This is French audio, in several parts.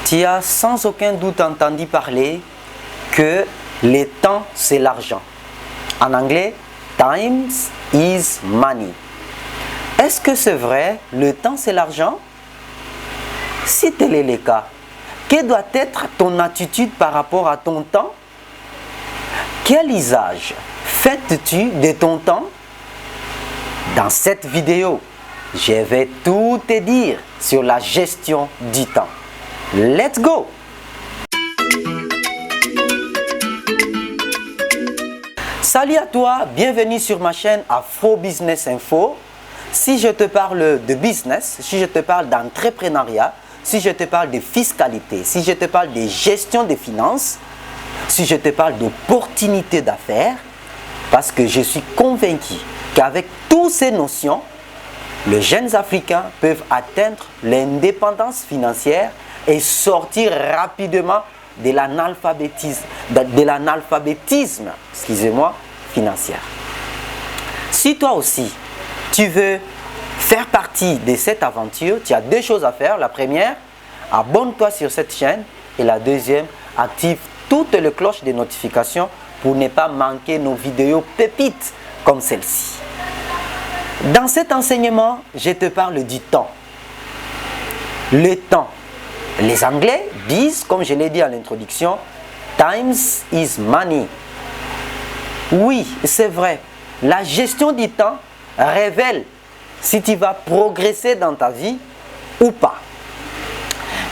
Tu as sans aucun doute entendu parler que le temps, c'est l'argent. En anglais, time is money. Est-ce que c'est vrai, le temps, c'est l'argent? Si tel est le cas, quelle doit être ton attitude par rapport à ton temps? Quel usage fais-tu de ton temps? Dans cette vidéo, je vais tout te dire sur la gestion du temps. Let's go! Salut à toi, bienvenue sur ma chaîne Afro Business Info. Si je te parle de business, si je te parle d'entrepreneuriat, si je te parle de fiscalité, si je te parle de gestion des finances, si je te parle d'opportunités d'affaires, parce que je suis convaincu qu'avec toutes ces notions, les jeunes Africains peuvent atteindre l'indépendance financière et sortir rapidement de l'analphabétisme, financier. Si toi aussi, tu veux faire partie de cette aventure, tu as deux choses à faire. La première, abonne-toi sur cette chaîne. Et la deuxième, active toutes les cloches de notification pour ne pas manquer nos vidéos pépites comme celle-ci. Dans cet enseignement, je te parle du temps. Le temps. Les Anglais disent, comme je l'ai dit à l'introduction, time is money. Oui, c'est vrai. La gestion du temps révèle si tu vas progresser dans ta vie ou pas.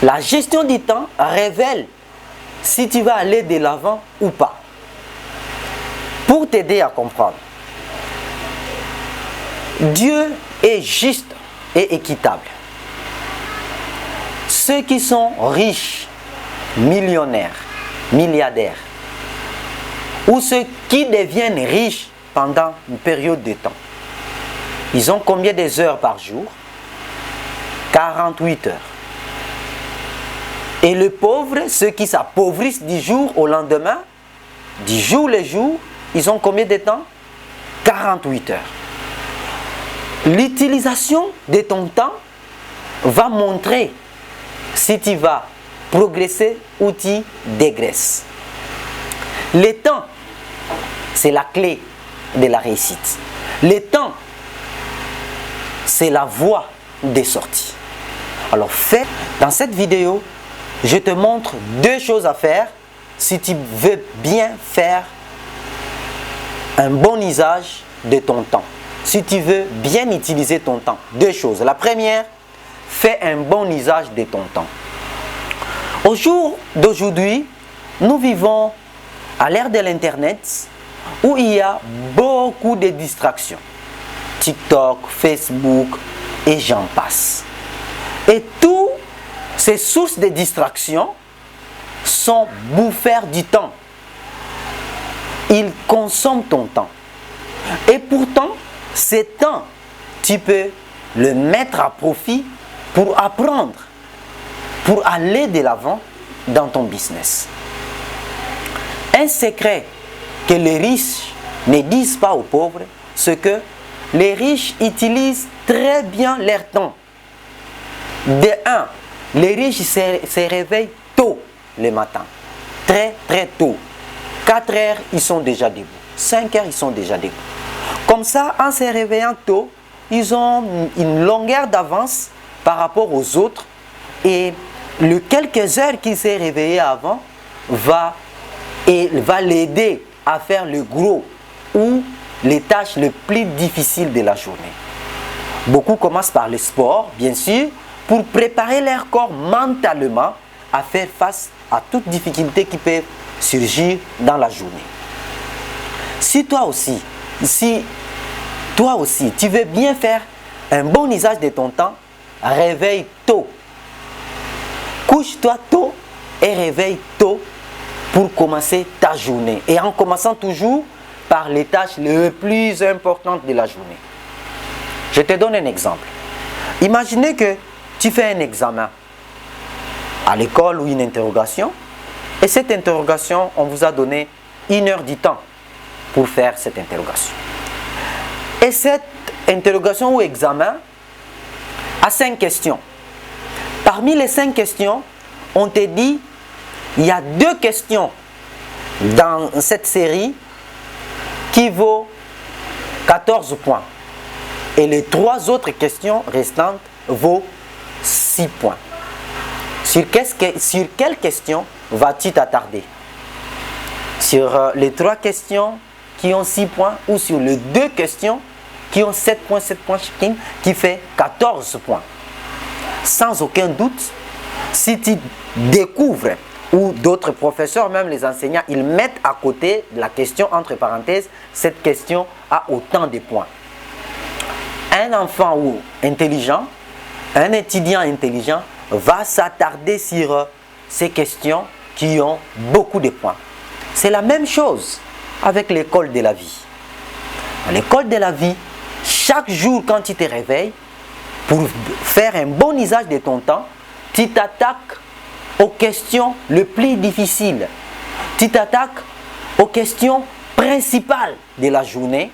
La gestion du temps révèle si tu vas aller de l'avant ou pas. Pour t'aider à comprendre, Dieu est juste et équitable. Ceux qui sont riches, millionnaires, milliardaires, ou ceux qui deviennent riches pendant une période de temps, ils ont combien d'heures par jour? 48 heures. Et les pauvres, ceux qui s'appauvrissent du jour au lendemain, du jour le jour, ils ont combien de temps? 48 heures. L'utilisation de ton temps va montrer si tu vas progresser ou tu dégraisses. Le temps, c'est la clé de la réussite. Le temps, c'est la voie de sortie. Alors dans cette vidéo, je te montre deux choses à faire si tu veux bien faire un bon usage de ton temps. Si tu veux bien utiliser ton temps. Deux choses. La première, fais un bon usage de ton temps. Au jour d'aujourd'hui, nous vivons à l'ère de l'Internet où il y a beaucoup de distractions. TikTok, Facebook et j'en passe. Et toutes ces sources de distractions sont bouffeurs du temps. Ils consomment ton temps. Et pourtant, ce temps, tu peux le mettre à profit pour apprendre, pour aller de l'avant dans ton business. Un secret que les riches ne disent pas aux pauvres, c'est que les riches utilisent très bien leur temps. De un, les riches se réveillent tôt le matin, très tôt. 4 heures, ils sont déjà debout. 5 heures, ils sont déjà debout. Comme ça, en se réveillant tôt, ils ont une longueur d'avance par rapport aux autres. Et les quelques heures qu'il s'est réveillé avant va l'aider à faire le gros ou les tâches les plus difficiles de la journée. Beaucoup commencent par le sport, bien sûr, pour préparer leur corps mentalement à faire face à toute difficulté qui peut surgir dans la journée. Si toi aussi, tu veux bien faire un bon usage de ton temps, réveille tôt. Couche-toi tôt et réveille tôt pour commencer ta journée. Et en commençant toujours par les tâches les plus importantes de la journée. Je te donne un exemple. Imaginez que tu fais un examen à l'école ou une interrogation. Et cette interrogation, on vous a donné 1 heure du temps pour faire cette interrogation. Et cette interrogation ou examen a 5 questions. Parmi les 5 questions, on te dit, il y a 2 questions dans cette série qui vaut 14 points. Et les 3 autres questions restantes vaut 6 points. Sur quelle question vas-tu t'attarder? Sur les 3 questions qui ont 6 points ou sur les 2 questions qui ont 7 points chacune, qui fait 14 points. Sans aucun doute, si tu découvres, ou d'autres professeurs, même les enseignants, ils mettent à côté la question entre parenthèses, cette question a autant de points. Un enfant ou intelligent, un étudiant intelligent va s'attarder sur ces questions qui ont beaucoup de points. C'est la même chose avec l'école de la vie. À l'école de la vie, chaque jour quand tu te réveilles, pour faire un bon usage de ton temps, tu t'attaques aux questions les plus difficiles. Tu t'attaques aux questions principales de la journée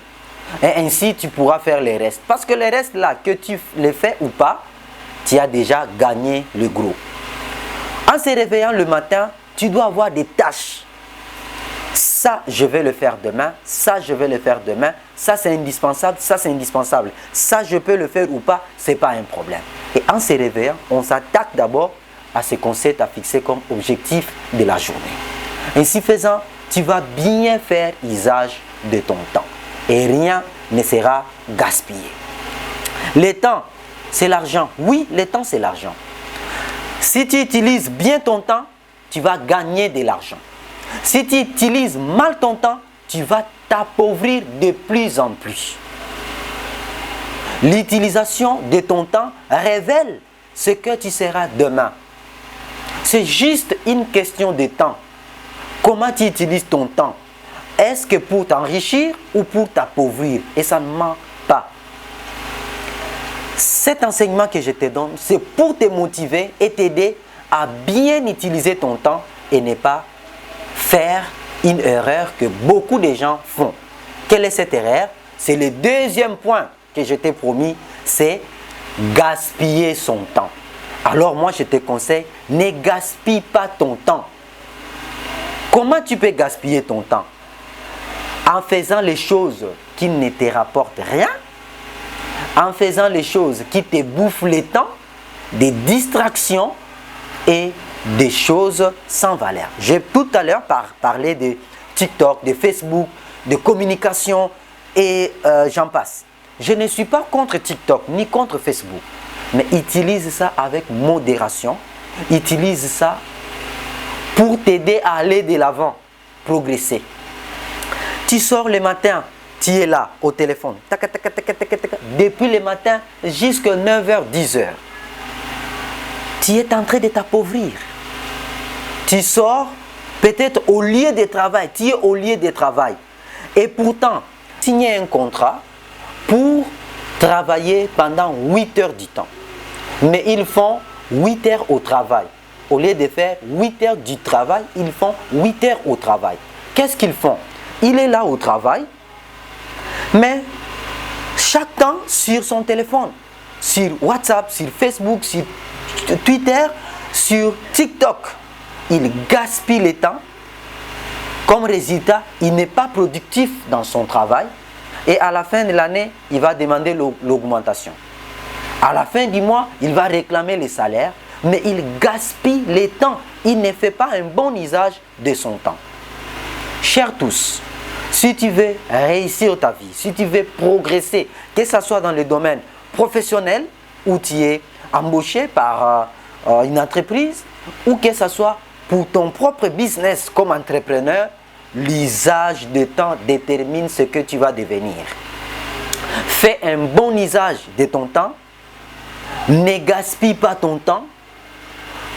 et ainsi tu pourras faire les restes. Parce que les restes là, que tu les fais ou pas, tu as déjà gagné le gros. En se réveillant le matin, tu dois avoir des tâches. Ça, je vais le faire demain. Ça, je vais le faire demain. Ça, c'est indispensable. Ça, c'est indispensable. Ça, je peux le faire ou pas. Ce n'est pas un problème. Et en se réveillant, on s'attaque d'abord à ce qu'on s'est fixé comme objectif de la journée. Ainsi faisant, tu vas bien faire usage de ton temps. Et rien ne sera gaspillé. Le temps, c'est l'argent. Oui, le temps, c'est l'argent. Si tu utilises bien ton temps, tu vas gagner de l'argent. Si tu utilises mal ton temps, tu vas t'appauvrir de plus en plus. L'utilisation de ton temps révèle ce que tu seras demain. C'est juste une question de temps. Comment tu utilises ton temps? Est-ce que pour t'enrichir ou pour t'appauvrir? Et ça ne ment pas. Cet enseignement que je te donne, c'est pour te motiver et t'aider à bien utiliser ton temps et ne pas faire une erreur que beaucoup de gens font. Quelle est cette erreur? C'est le deuxième point que je t'ai promis, c'est gaspiller son temps. Alors moi je te conseille, ne gaspille pas ton temps. Comment tu peux gaspiller ton temps? En faisant les choses qui ne te rapportent rien, en faisant les choses qui te bouffent le temps, des distractions et des choses sans valeur. J'ai tout à l'heure parlé de TikTok, de Facebook, de communication et j'en passe. Je ne suis pas contre TikTok ni contre Facebook, mais utilise ça avec modération. Utilise ça pour t'aider à aller de l'avant, progresser. Tu sors le matin, tu es là au téléphone, depuis le matin jusqu'à 9h, 10h. Tu es en train de t'appauvrir. Tu sors peut-être au lieu de travail, tu es au lieu de travail. Et pourtant, signer un contrat pour travailler pendant 8 heures du temps. Mais ils font 8 heures au travail. Au lieu de faire 8 heures du travail, ils font 8 heures au travail. Qu'est-ce qu'ils font? Il est là au travail, mais chaque temps sur son téléphone, sur WhatsApp, sur Facebook, sur Twitter, sur TikTok. Il gaspille le temps. Comme résultat, il n'est pas productif dans son travail. Et à la fin de l'année, il va demander l'augmentation. À la fin du mois, il va réclamer les salaires, mais il gaspille le temps. Il ne fait pas un bon usage de son temps. Chers tous, si tu veux réussir ta vie, si tu veux progresser, que ce soit dans le domaine professionnel où tu es embauché par une entreprise ou que ce soit pour ton propre business comme entrepreneur, l'usage de temps détermine ce que tu vas devenir. Fais un bon usage de ton temps. Ne gaspille pas ton temps.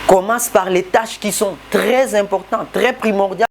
Commence par les tâches qui sont très importantes, très primordiales